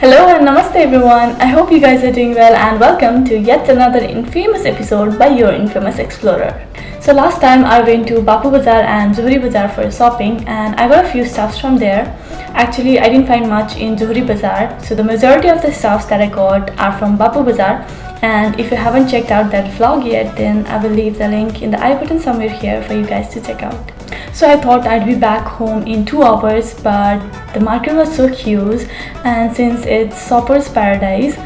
Hello and namaste everyone. I hope you guys are doing well and welcome to yet another infamous episode by your infamous explorer. So last time I went to Bapu Bazaar and Zuhri Bazaar for shopping and I got a few stuffs from there. Actually I didn't find much in Zuhri Bazaar, so the majority of the stuffs that I got are from Bapu Bazaar. And if you haven't checked out that vlog yet, then I will leave the link in the I button somewhere here for you guys to check out. So I thought I'd be back home in 2 hours, but the market was so huge, and since it's shopper's paradise,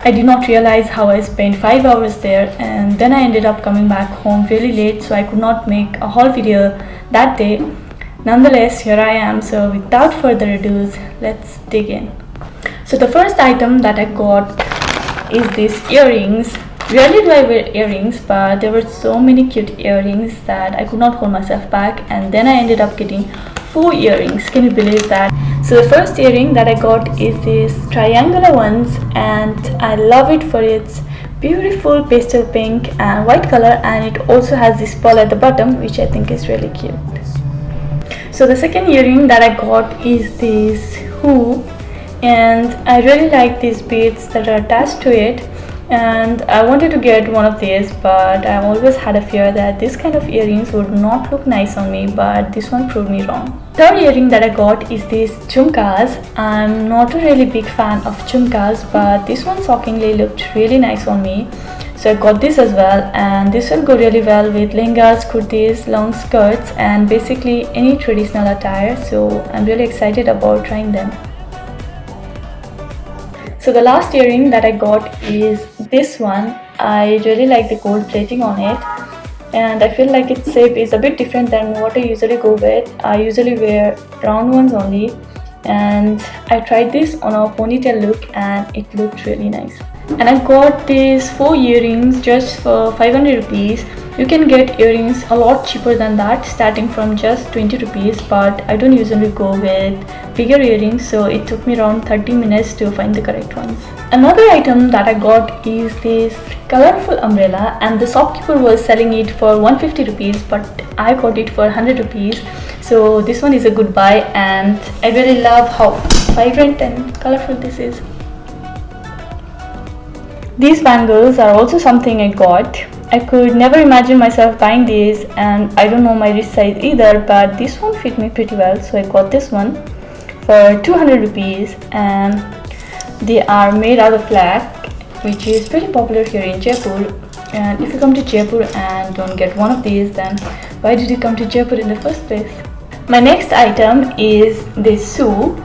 I did not realize how I spent 5 hours there, and then I ended up coming back home really late, so I could not make a haul video that day. Nonetheless, here I am, so without further ado, let's dig in. So the first item that I got is these earrings. Rarely do I wear earrings, but there were so many cute earrings that I could not hold myself back, and then I ended up getting 4 earrings. Can you believe that? So the first earring that I got is these triangular ones, and I love it for its beautiful pastel pink and white color, and it also has this pearl at the bottom, which I think is really cute. So the second earring that I got is this hoop, and I really like these beads that are attached to it, and I wanted to get one of these, but I always had a fear that this kind of earrings would not look nice on me, but this one proved me wrong. Third earring that I got is these jhumkas. I'm not a really big fan of jhumkas, but this one shockingly looked really nice on me, so I got this as well, and this will go really well with lehengas, kurtis, long skirts, and basically any traditional attire, so I'm really excited about trying them. So the last earring that I got is this one. I really like the gold plating on it, and I feel like its shape is a bit different than what I usually go with. I usually wear round ones only, and I tried this on a ponytail look and it looked really nice. And I got these 4 earrings just for 500 rupees. You can get earrings a lot cheaper than that, starting from just 20 rupees, but I don't usually go with bigger earrings, so it took me around 30 minutes to find the correct ones. Another item that I got is this colorful umbrella, and the shopkeeper was selling it for 150 rupees, but I got it for 100 rupees, so this one is a good buy, and I really love how vibrant and colorful this is. These bangles are also something I got. I could never imagine myself buying these, and I don't know my wrist size either, but this one fit me pretty well, so I got this one for 200 rupees, and they are made out of black, which is pretty popular here in Jaipur. And if you come to Jaipur and don't get one of these, then why did you come to Jaipur in the first place? My next item is this shoe.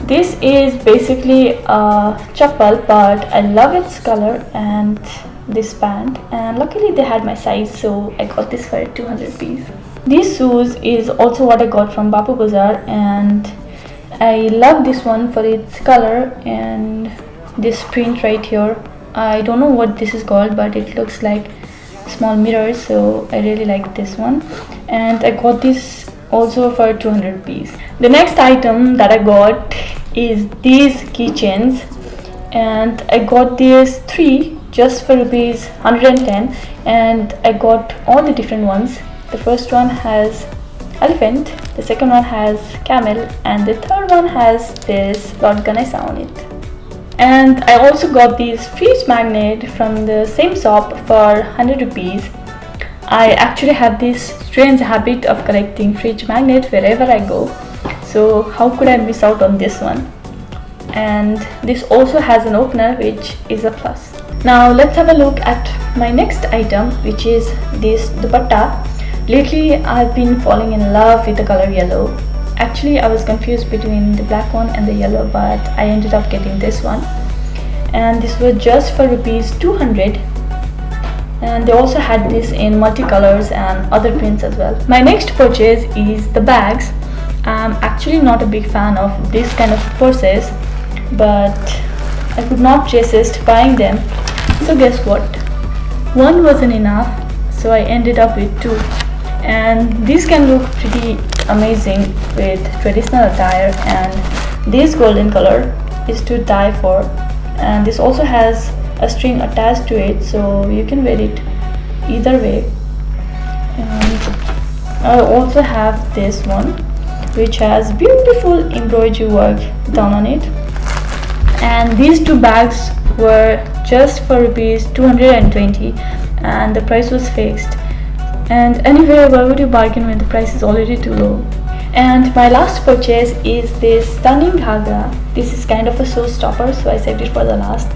This is basically a chappal, but I love its color and this band, and luckily they had my size, so I got this for 200 rupees. These shoes is also what I got from Bapu Bazaar, and I love this one for its color and this print right here. I don't know what this is called, but it looks like small mirrors, so I really like this one, and I got this also for 200 rupees. The next item that I got is these keychains, and I got these 3 just for rupees 110, and I got all the different ones. The first one has elephant, the second one has camel, and the third one has this Lord Ganesha on it. And I also got these fridge magnet from the same shop for 100 rupees. I actually have this strange habit of collecting fridge magnets wherever I go, so how could I miss out on this one? And this also has an opener, which is a plus. Now let's have a look at my next item, which is this dupatta. Lately I've been falling in love with the color yellow. Actually I was confused between the black one and the yellow, but I ended up getting this one, and this was just for rupees 200, and they also had this in multicolors and other prints as well. My next purchase is the bags. I'm actually not a big fan of this kind of purses, but I could not resist buying them. So guess what? One wasn't enough, so I ended up with 2. And these can look pretty amazing with traditional attire, and this golden color is to die for, and this also has a string attached to it, so you can wear it either way. And I also have this one, which has beautiful embroidery work done on it. and these two bags were just for rupees 220 and the price was fixed. And anyway, why would you bargain when the price is already too low? And my last purchase is this stunning ghagra. This is kind of a showstopper, so I saved it for the last.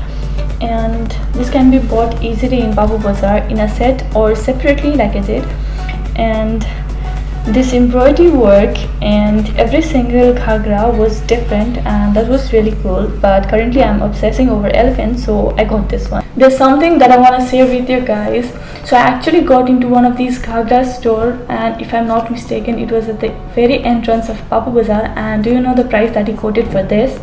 And this can be bought easily in Babu Bazaar in a set or separately like I did. And this embroidery work and every single ghagra was different, and that was really cool. But currently I'm obsessing over elephants, so I got this one. There's something that I want to share with you guys. So I actually got into one of these ghagra store, and if I'm not mistaken, it was at the very entrance of Babu Bazaar. And do you know the price that he quoted for this?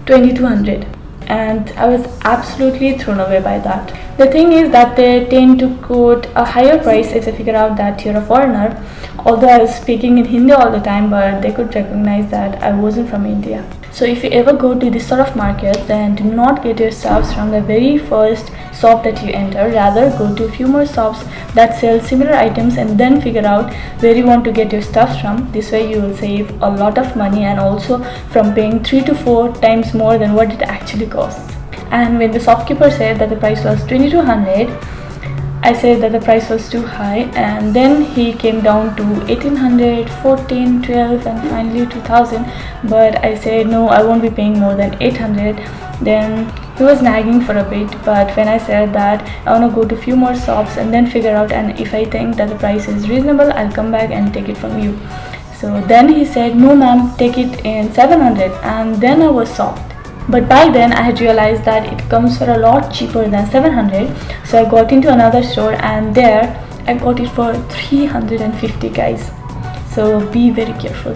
2200. And I was absolutely thrown away by that. The thing is that they tend to quote a higher price if they figure out that you're a foreigner. Although I was speaking in Hindi all the time, but they could recognize that I wasn't from India. So if you ever go to this sort of market, then do not get your stuffs from the very first shop that you enter. Rather, go to a few more shops that sell similar items and then figure out where you want to get your stuffs from. This way you will save a lot of money, and also from paying 3 to 4 times more than what it actually costs. And when the shopkeeper said that the price was 2200, I said that the price was too high, and then he came down to 1800, 14, 12 and finally 2000. But I said no, I won't be paying more than 800. Then he was nagging for a bit, but when I said that I want to go to a few more shops and then figure out, and if I think that the price is reasonable, I'll come back and take it from you. So then he said, no ma'am, take it in 700, and then I was shocked. But by then I had realized that it comes for a lot cheaper than 700. So I got into another store, and there I got it for 350 guys. So be very careful.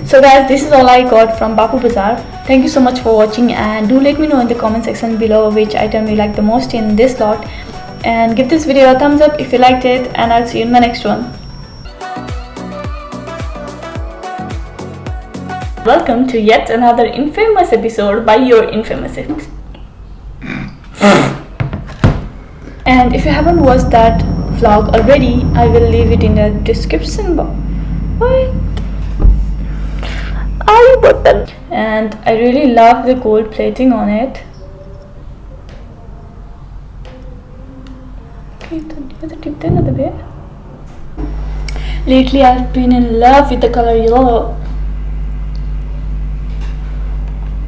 So guys, this is all I got from Babu Bazaar. Thank you so much for watching, and do let me know in the comment section below which item you like the most in this lot, and give this video a thumbs up if you liked it, and I'll see you in my next one. Welcome to yet another infamous episode by your infamous it. And if you haven't watched that vlog already, I will leave it in the description box. What? I button. And I really love the gold plating on it. Lately I've been in love with the color yellow.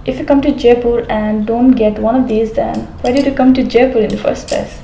If you come to Jaipur and don't get one of these, then why did you come to Jaipur in the first place?